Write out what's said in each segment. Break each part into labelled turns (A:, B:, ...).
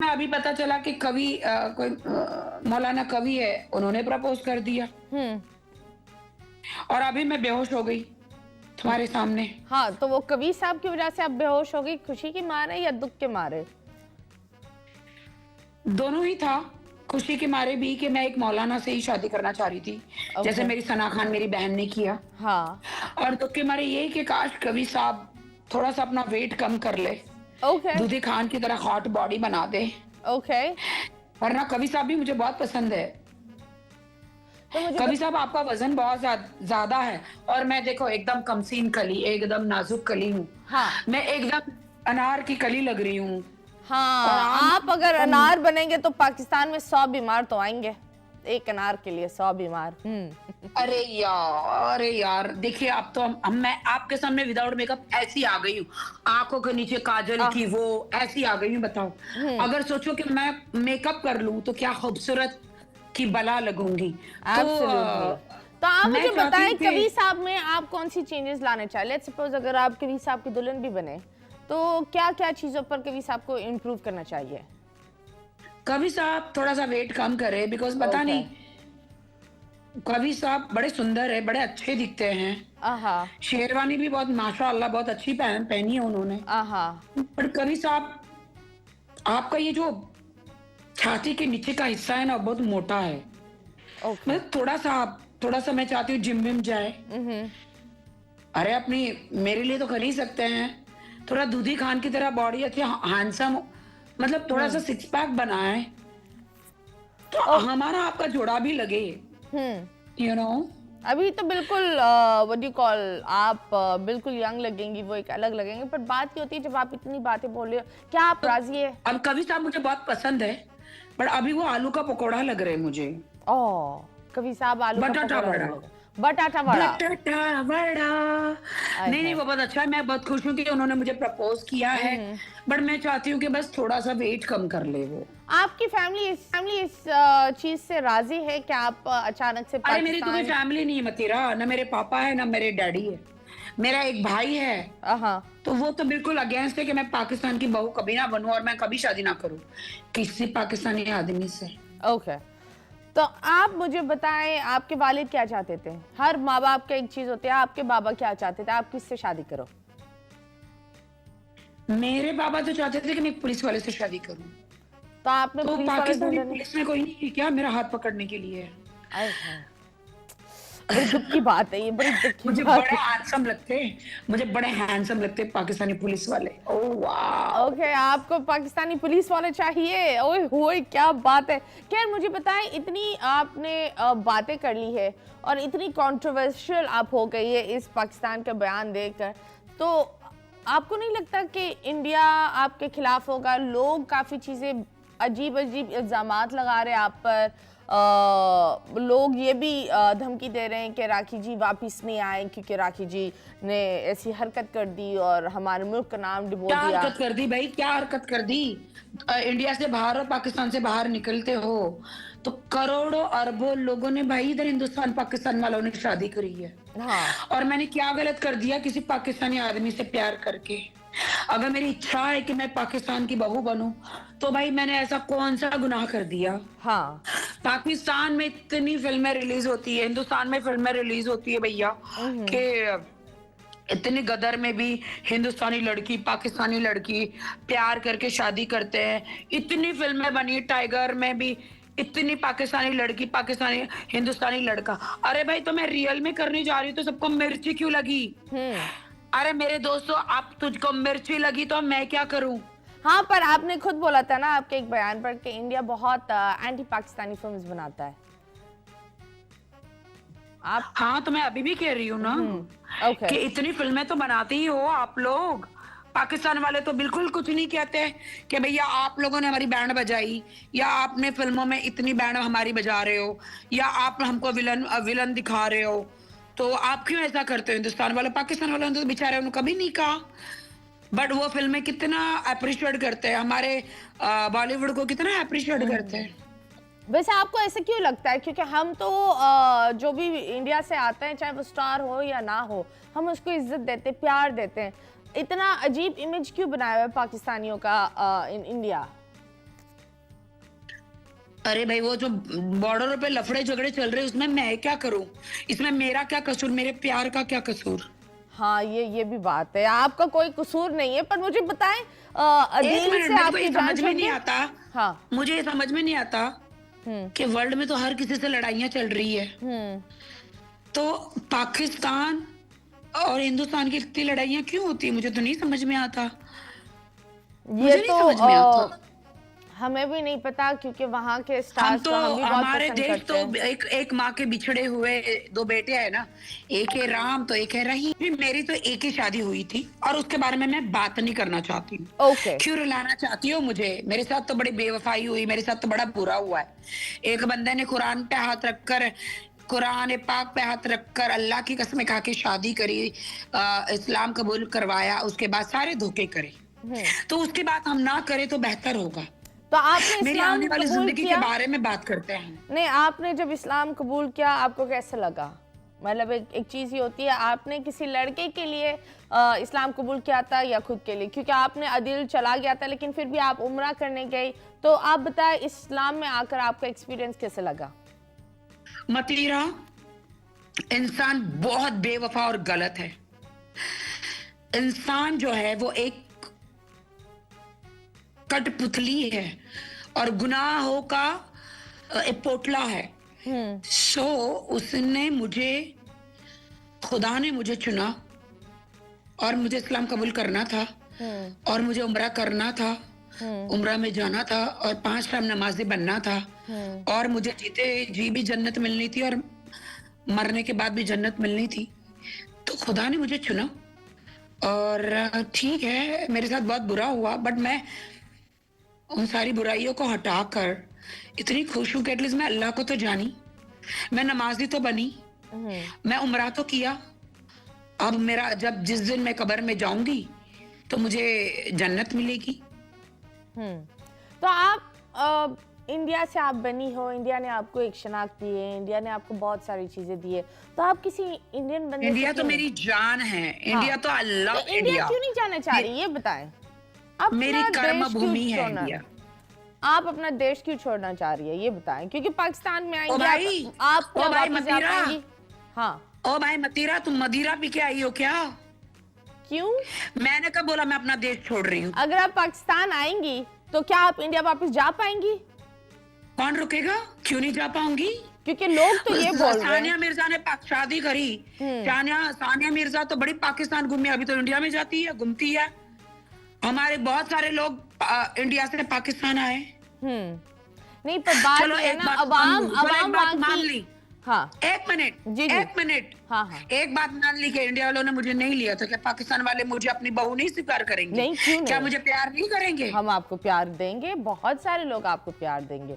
A: ना अभी पता चला कि कवि कोई मौलाना कवि है, उन्होंने प्रपोज कर दिया
B: हम्म।
A: और अभी मैं बेहोश हो गई तुम्हारे सामने।
B: हाँ, तो वो कबीर साहब की वजह से आप बेहोश हो गई, खुशी के मारे या दुख के मारे?
A: दोनों ही था, खुशी के मारे भी कि मैं एक मौलाना से ही शादी करना चाह रही थी, जैसे
B: ओके।
A: मेरी सना खान मेरी बहन ने किया।
B: हाँ।
A: और दुख के मारे ये कि काश कवि साहब थोड़ा सा अपना वेट कम कर ले,
B: ओके।
A: दूधी खान की तरह हॉट बॉडी बना दे,
B: ओके।
A: वरना कवि साहब भी मुझे बहुत पसंद है।
B: तो मुझे
A: कवि साहब आपका वजन बहुत ज्यादा है और मैं देखो एकदम कमसीन कली, एकदम नाजुक कली हूँ।
B: हाँ।
A: मैं एकदम अनार की कली लग रही हूँ। और
B: हाँ, आप अगर अनार बनेंगे तो पाकिस्तान में 100 बीमार तो आएंगे, एक अनार के लिए 100 बीमार।
A: अरे यार देखिए, अब तो मैं आपके सामने विदाउट मेकअप ऐसी आ गई हूँ, आंखों के नीचे काजल की वो ऐसी आ गई हूँ। बताओ, अगर सोचो कि मैं मेकअप कर लूं तो क्या खूबसूरत की बला लगूंगी। तो
B: एब्सोल्युटली। तो आप
A: मैं
B: मुझे
A: चाहती
B: बताएं
A: हूँ कि
B: कबीर साहब में आप कौन सी चेंजेस लाने चाहे? लेट्स सपोज अगर आप कबीर साहब की दुल्हन भी बने तो क्या क्या चीजों पर कबीर साहब को इम्प्रूव करना चाहिए?
A: कवि साहब थोड़ा सा वेट कम करे, बिकॉज पता
B: ओके।
A: नहीं, कवि साहब बड़े सुंदर है, बड़े अच्छे दिखते हैं।
B: आहा।
A: शेरवानी भी बहुत माशाअल्लाह बहुत अच्छी पहनी है उन्होंने।
B: आहा।
A: पर कवि साहब, आपका ये जो छाती के नीचे का हिस्सा है ना बहुत मोटा है।
B: ओके।
A: मतलब थोड़ा सा मैं चाहती हूँ जिम विम जाए। अरे अपनी मेरे लिए तो कर ही सकते हैं, थोड़ा दूधी खान की तरह बॉडी अच्छी हैंडसम, मतलब थोड़ा सा सिक्स पैक बनाए तो हमारा आपका जोड़ा भी लगे, यू नो।
B: अभी तो बिल्कुल व्हाट डू कॉल, आप बिल्कुल यंग लगेंगी, वो एक अलग लगेंगे, पर बात ये होती है जब आप इतनी बातें बोल रहे हो, क्या आप राजी है?
A: अब कवि साहब मुझे बहुत पसंद है, बट अभी वो आलू का पकौड़ा लग रहे हैं मुझे।
B: ओह, कभी साहब आलू का
A: बटाटा
B: पकौड़ा
A: वड़ा,
B: नहीं लगा? बटाटा वड़ा।
A: बटाटा वड़ा।
B: आय
A: नहीं
B: हाय।
A: वो बहुत अच्छा है, मैं बहुत खुश हूँ कि उन्होंने मुझे प्रपोज किया है, बट मैं चाहती हूँ कि बस थोड़ा सा वेट कम कर ले वो।
B: आपकी फैमिली इस चीज से राजी है कि आप अचानक से
A: अरे मेरी तो कोई
B: पाकिस्तान?
A: फैमिली नहीं है मतीरा, ना मेरे पापा है ना मेरे डैडी है, मेरा एक भाई है।
B: हाँ।
A: तो वो तो बिल्कुल अगेंस्ट है कि मैं पाकिस्तान की बहू कभी ना बनूं और मैं कभी शादी ना करूं किसी पाकिस्तानी आदमी से।
B: ओके। तो आप मुझे बताएं आपके वालिद क्या चाहते थे? हर माँ बाप का एक चीज होती है, आपके बाबा क्या चाहते थे, आप किससे शादी करो?
A: मेरे बाबा तो चाहते थे कि मैं पुलिस वाले से शादी करूं।
B: तो आपने
A: तो
B: पुलिस वाले
A: पाकिस्तानी
B: ढूंढे नहीं?
A: पुलिस में कोई नहीं है क्या मेरा हाथ पकड़ने के लिए?
B: आय हाय, बड़ी दुख की बात है ये, बड़ी दुख की
A: मुझे
B: बात
A: बड़े
B: है।
A: हैंडसम लगते हैं, मुझे बड़े हैंडसम लगते हैं पाकिस्तानी पुलिस वाले। ओह वाह।
B: ओके, आपको पाकिस्तानी पुलिस वाले चाहिए? ओए होए, क्या बात है। खैर मुझे बताएं, इतनी आपने बातें कर ली है और इतनी कंट्रोवर्शियल आप हो गई है इस पाकिस्तान का बयान देकर, तो आपको नहीं लगता कि इंडिया आपके खिलाफ होगा? लोग काफ़ी चीज़ें अजीब अजीब इल्ज़ामात लगा रहे हैं आप पर। लोग ये भी धमकी दे रहे हैं कि राखी जी वापस नहीं आए क्योंकि राखी जी ने ऐसी हरकत कर दी और हमारे मुल्क का नाम डुबो
A: क्या
B: दिया।
A: हरकत कर दी भाई, क्या हरकत कर दी? इंडिया से बाहर और पाकिस्तान से बाहर निकलते हो तो करोड़ों अरबों लोगों ने भाई इधर हिंदुस्तान पाकिस्तान वालों ने शादी करी है।
B: हाँ।
A: और मैंने क्या गलत कर दिया किसी पाकिस्तानी आदमी से प्यार करके? अगर मेरी इच्छा है कि मैं पाकिस्तान की बहू बनूं तो भाई मैंने ऐसा कौन सा गुनाह कर दिया?
B: हाँ।
A: पाकिस्तान में इतनी फिल्में रिलीज होती है, हिंदुस्तान में फिल्में रिलीज होती है भैया, कि इतनी गदर में भी हिंदुस्तानी लड़की पाकिस्तानी लड़की प्यार करके शादी करते हैं। इतनी फिल्में बनी, टाइगर में भी इतनी पाकिस्तानी लड़की पाकिस्तानी हिंदुस्तानी लड़का। अरे भाई तो मैं रियल में करने जा रही हूँ तो सबको मिर्ची क्यों लगी? अरे मेरे दोस्तों, आप तुझको मिर्ची लगी तो मैं क्या करूं?
B: हाँ, पर आपने खुद बोला था ना आपके एक बयान पर कि इंडिया बहुत एंटी पाकिस्तानी फिल्म्स बनाता है। आप
A: हाँ तो मैं अभी भी कह रही हूँ ना
B: ओके।
A: कि इतनी फिल्में तो बनाते ही हो आप लोग। पाकिस्तान वाले तो बिल्कुल कुछ नहीं कहते कि भैया आप लोगों ने हमारी बैंड बजाई, या आपने फिल्मों में इतनी बैंड हमारी बजा रहे हो, या आप हमको विलन दिखा रहे हो, तो आप क्यों ऐसा करते हो? हिंदुस्तान वाले पाकिस्तान वालों ने तो बेचारे उन्होंने कभी नहीं कहा, बट वो फिल्में कितना अप्रिशिएट करते हैं, हमारे बॉलीवुड को कितना अप्रिशिएट करते हैं।
B: वैसे आपको ऐसे क्यों लगता है? क्योंकि हम तो जो भी इंडिया से आते हैं, चाहे वो स्टार हो या ना हो, हम उसको इज्जत देते, प्यार देते हैं। इतना अजीब इमेज क्यों बनाया हुआ है पाकिस्तानियों का इन इंडिया?
A: अरे भाई, वो जो बॉर्डर पे लफड़े झगड़े चल रहे हैं उसमें मैं क्या करूं? इसमें मेरा क्या कसूर? मेरे प्यार का क्या कसूर?
B: हाँ, ये भी बात है, आपका कोई कसूर नहीं है। पर मुझे बताएं,
A: एक
B: अदील
A: मिनट,
B: से
A: मेरे को
B: आपकी
A: ये
B: जान
A: समझ में नहीं
B: छूट गई?
A: आता।
B: हाँ।
A: मुझे ये समझ में नहीं आता
B: हम्म।
A: कि वर्ल्ड में तो हर किसी से लड़ाइयां चल रही है,
B: हम्म।
A: तो पाकिस्तान और हिंदुस्तान की इतनी लड़ाइयां क्यों होती है? मुझे तो नहीं समझ में आता।
B: ये
A: मुझे नहीं
B: तो
A: समझ में आता।
B: हमें भी नहीं पता, क्योंकि वहां के
A: हम
B: स्टार्स
A: तो
B: को हम भी बहुत
A: हमारे
B: पसंद
A: देश
B: करते
A: तो
B: हैं।
A: एक माँ के बिछड़े हुए दो बेटे हैं ना, एक है राम तो एक है रहीम। मेरी तो एक ही शादी हुई थी और उसके बारे में मैं बात नहीं करना चाहती हूँ।
B: ओके।
A: क्यों रुलाना चाहती हो मुझे? मेरे साथ तो बड़ी बेवफाई हुई, मेरे साथ तो बड़ा बुरा हुआ है। एक बंदे ने कुरान पे हाथ रखकर, कुरान पाक पे हाथ रखकर अल्लाह की कसम खा के शादी करी, इस्लाम कबूल करवाया, उसके बाद सारे धोखे करे। तो उसके बाद हम ना करें तो बेहतर होगा।
B: तो आपने
A: मेरी
B: इस्लाम
A: आने वाली
B: कबूल
A: जिंदगी के
B: किया?
A: बारे में बात करते हैं।
B: नहीं, आपने जब इस्लाम कबूल किया आपको कैसा लगा? मतलब एक चीज ये होती है, आपने किसी लड़के के लिए इस्लाम कबूल किया था या खुद के लिए? क्योंकि आपने अदील चला गया था लेकिन फिर भी आप उम्रा करने गई, तो आप बताएं इस्लाम में आकर आपका एक्सपीरियंस कैसे लगा?
A: मतीरा, इंसान बहुत बेवफा और गलत है। इंसान जो है वो एक कठपुतली है और गुनाहों का एक पोटला है। सो उसने मुझे, खुदा ने मुझे चुना और मुझे इस्लाम कबूल करना था और मुझे उम्रा करना था, उम्रा में जाना था और 5 टाइम नमाजी बनना था और मुझे जीते जी भी जन्नत मिलनी थी और मरने के बाद भी जन्नत मिलनी थी। तो खुदा ने मुझे चुना और ठीक है, मेरे साथ बहुत बुरा हुआ, बट मैं उन सारी बुराइयों को हटाकर इतनी खुश हूं कि एटलीस्ट मैं अल्लाह को तो जानी, मैं नमाजी तो बनी, मैं उम्रा तो किया। अब मेरा जब जिस दिन मैं कब्र में जाऊंगी तो मुझे जन्नत मिलेगी।
B: तो आप इंडिया से आप बनी हो, इंडिया ने आपको एक शनाख्त दी है, इंडिया ने आपको बहुत सारी चीजें दी है, तो आप किसी इंडियन बंदे
A: इंडिया
B: से
A: तो
B: क्यों
A: मेरी जान है। इंडिया तो आई
B: नहीं?
A: लव
B: तो इंडिया
A: इंडिया।
B: क्यों नहीं जाना चाह रही, ये बताएं। आप
A: मेरी
B: अपना
A: कर्म
B: देश क्यों
A: भूमि है
B: छोड़ना,
A: इंडिया।
B: आप अपना देश क्यों छोड़ना चाह रही है, ये बताएं। क्योंकि पाकिस्तान में
A: ओ
B: आएंगे
A: भाई,
B: आप क्या
A: ओ भाई
B: वापस जा
A: मतीरा,
B: पाएंगी? हाँ।
A: ओ भाई मतीरा, तुम मदिरा पी के आई हो क्या?
B: क्यों?
A: मैंने कब बोला मैं अपना देश छोड़ रही हूँ?
B: अगर आप पाकिस्तान आएंगी तो क्या आप इंडिया वापस जा पाएंगी?
A: कौन रुकेगा? क्यों नहीं जा पाऊंगी?
B: क्योंकि लोग तो ये बोल रहे
A: सानिया
B: हैं।
A: मिर्जा ने शादी करी। सानिया मिर्जा तो बड़ी पाकिस्तान घूमी, अभी तो इंडिया में जाती है, घूमती है। हमारे बहुत सारे लोग इंडिया से पाकिस्तान आए।
B: नहीं, पर बात
A: चलो
B: ये है
A: एक
B: ना,
A: बात
B: अवाम
A: मान
B: वहाँ
A: ली।
B: की। हाँ।
A: एक मिनट,
B: जी, जी।
A: एक मिनट।
B: हाँ, हाँ।
A: एक बात मान ली कि इंडिया वालों ने मुझे नहीं लिया तो क्या पाकिस्तान वाले मुझे अपनी बहू नहीं स्वीकार करेंगे?
B: नहीं, क्यों
A: क्या
B: नहीं?
A: मुझे प्यार नहीं करेंगे?
B: हम आपको प्यार देंगे, बहुत सारे लोग आपको प्यार देंगे।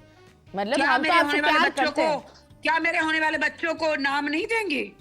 B: मतलब
A: क्या
B: हम तो
A: मेरे
B: आपसे
A: होने वाले
B: प्यार
A: बच्चों
B: करते
A: को,
B: हैं।
A: क्या मेरे होने वाले बच्चों को नाम नहीं देंगे?